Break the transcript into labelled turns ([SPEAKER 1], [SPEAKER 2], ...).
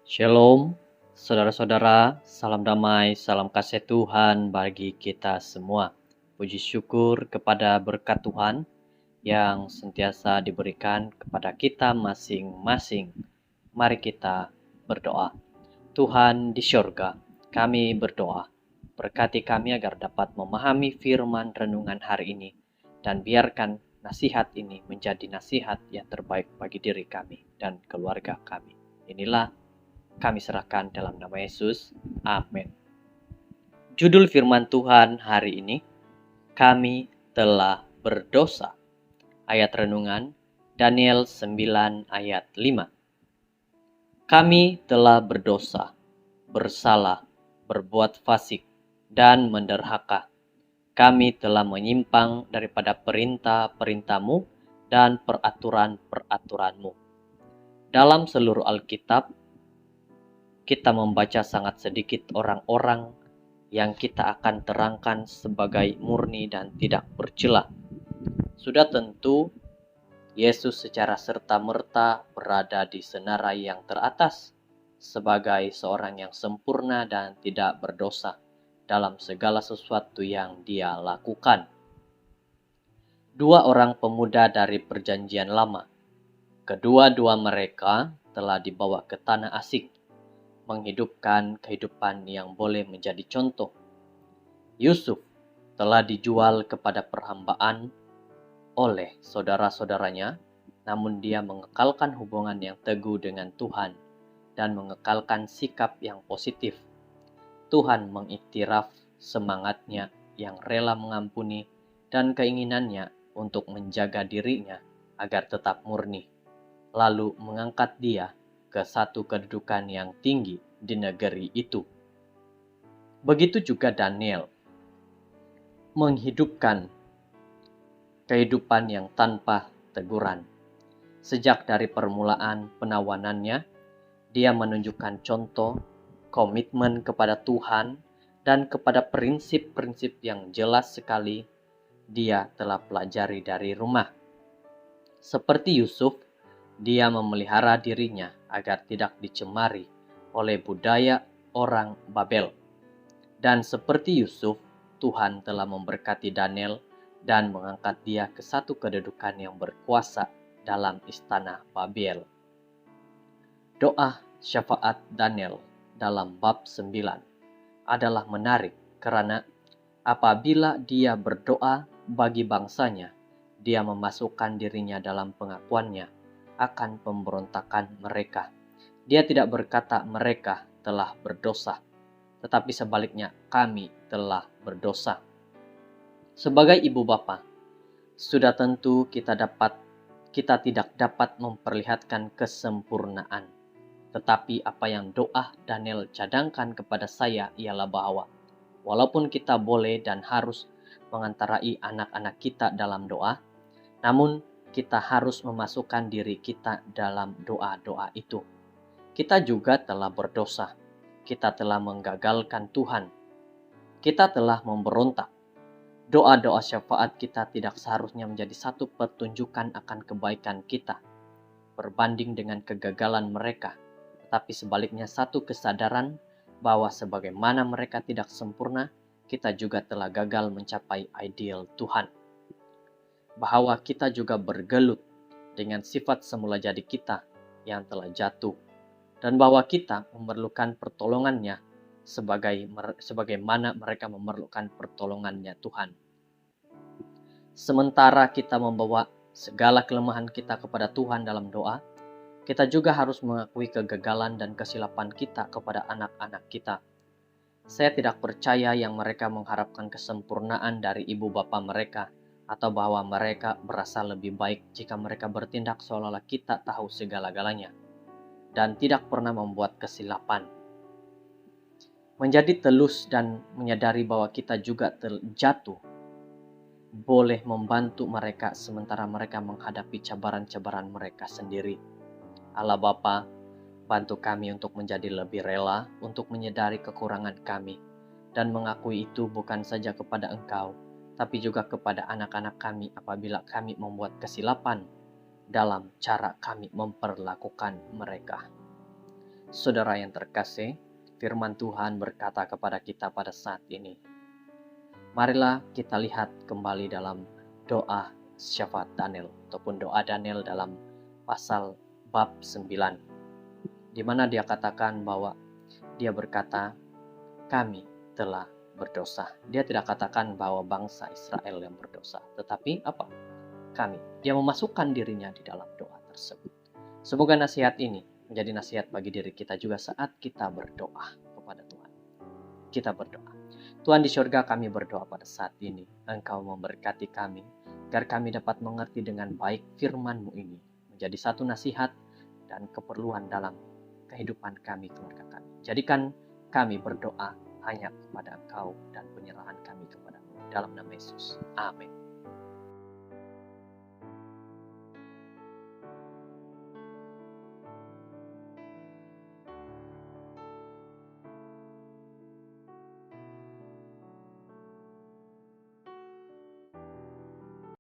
[SPEAKER 1] Shalom, saudara-saudara, salam damai, salam kasih Tuhan bagi kita semua. Puji syukur kepada berkat Tuhan yang sentiasa diberikan kepada kita masing-masing. Mari kita berdoa. Tuhan di syurga, kami berdoa. Berkati kami agar dapat memahami firman renungan hari ini dan biarkan nasihat ini menjadi nasihat yang terbaik bagi diri kami dan keluarga kami. Inilah kami serahkan dalam nama Yesus. Amin. Judul firman Tuhan hari ini, kami telah berdosa. Ayat renungan, Daniel 9 ayat 5. Kami telah berdosa, bersalah, berbuat fasik, dan menderhaka. Kami telah menyimpang daripada perintah-perintah-Mu dan peraturan-peraturan-Mu. Dalam seluruh Alkitab, kita membaca sangat sedikit orang-orang yang kita akan terangkan sebagai murni dan tidak bercela. Sudah tentu Yesus secara serta-merta berada di senarai yang teratas sebagai seorang yang sempurna dan tidak berdosa dalam segala sesuatu yang Dia lakukan. Dua orang pemuda dari Perjanjian Lama, kedua-dua mereka telah dibawa ke tanah asing, menghidupkan kehidupan yang boleh menjadi contoh. Yusuf telah dijual kepada perhambaan oleh saudara-saudaranya, namun dia mengekalkan hubungan yang teguh dengan Tuhan dan mengekalkan sikap yang positif. Tuhan mengiktiraf semangatnya yang rela mengampuni dan keinginannya untuk menjaga dirinya agar tetap murni, lalu mengangkat dia ke satu kedudukan yang tinggi di negeri itu. Begitu juga Daniel, menghidupkan kehidupan yang tanpa teguran. Sejak dari permulaan penawanannya, dia menunjukkan contoh komitmen kepada Tuhan dan kepada prinsip-prinsip yang jelas sekali dia telah pelajari dari rumah. Seperti Yusuf, dia memelihara dirinya agar tidak dicemari oleh budaya orang Babel. Dan seperti Yusuf, Tuhan telah memberkati Daniel dan mengangkat dia ke satu kedudukan yang berkuasa dalam istana Babel. Doa syafaat Daniel dalam bab 9 adalah menarik karena apabila dia berdoa bagi bangsanya, dia memasukkan dirinya dalam pengakuannya akan pemberontakan mereka. Dia tidak berkata mereka telah berdosa, tetapi sebaliknya kami telah berdosa. Sebagai ibu bapa, sudah tentu kita tidak dapat memperlihatkan kesempurnaan. Tetapi apa yang doa Daniel cadangkan kepada saya ialah bahwa walaupun kita boleh dan harus mengantarai anak-anak kita dalam doa, namun kita harus memasukkan diri kita dalam doa-doa itu. Kita juga telah berdosa. Kita telah menggagalkan Tuhan. Kita telah memberontak. Doa-doa syafaat kita tidak seharusnya menjadi satu pertunjukan akan kebaikan kita berbanding dengan kegagalan mereka, tetapi sebaliknya satu kesadaran bahwa sebagaimana mereka tidak sempurna, kita juga telah gagal mencapai ideal Tuhan. Bahwa kita juga bergelut dengan sifat semula jadi kita yang telah jatuh, dan bahwa kita memerlukan pertolongannya sebagaimana mereka memerlukan pertolongannya Tuhan. Sementara kita membawa segala kelemahan kita kepada Tuhan dalam doa, kita juga harus mengakui kegagalan dan kesilapan kita kepada anak-anak kita. Saya tidak percaya yang mereka mengharapkan kesempurnaan dari ibu bapa mereka, atau bahwa mereka berasa lebih baik jika mereka bertindak seolah-olah kita tahu segala-galanya dan tidak pernah membuat kesilapan. Menjadi telus dan menyadari bahwa kita juga terjatuh boleh membantu mereka sementara mereka menghadapi cabaran-cabaran mereka sendiri. Allah Bapa, bantu kami untuk menjadi lebih rela untuk menyadari kekurangan kami dan mengakui itu bukan saja kepada Engkau, tapi juga kepada anak-anak kami apabila kami membuat kesilapan dalam cara kami memperlakukan mereka. Saudara yang terkasih, firman Tuhan berkata kepada kita pada saat ini. Marilah kita lihat kembali dalam doa syafaat Daniel ataupun doa Daniel dalam pasal bab 9, di mana dia katakan bahwa dia berkata, kami telah berdosa. Dia tidak katakan bahwa bangsa Israel yang berdosa, tetapi apa? Kami. Dia memasukkan dirinya di dalam doa tersebut. Semoga nasihat ini menjadi nasihat bagi diri kita juga saat kita berdoa kepada Tuhan. Kita berdoa. Tuhan di surga, kami berdoa pada saat ini. Engkau memberkati kami, agar kami dapat mengerti dengan baik firman-Mu ini, menjadi satu nasihat dan keperluan dalam kehidupan kami, keluarga kami. Jadikan kami berdoa hanya kepada Engkau dan penyerahan kami kepada-Mu. Dalam nama Yesus. Amin.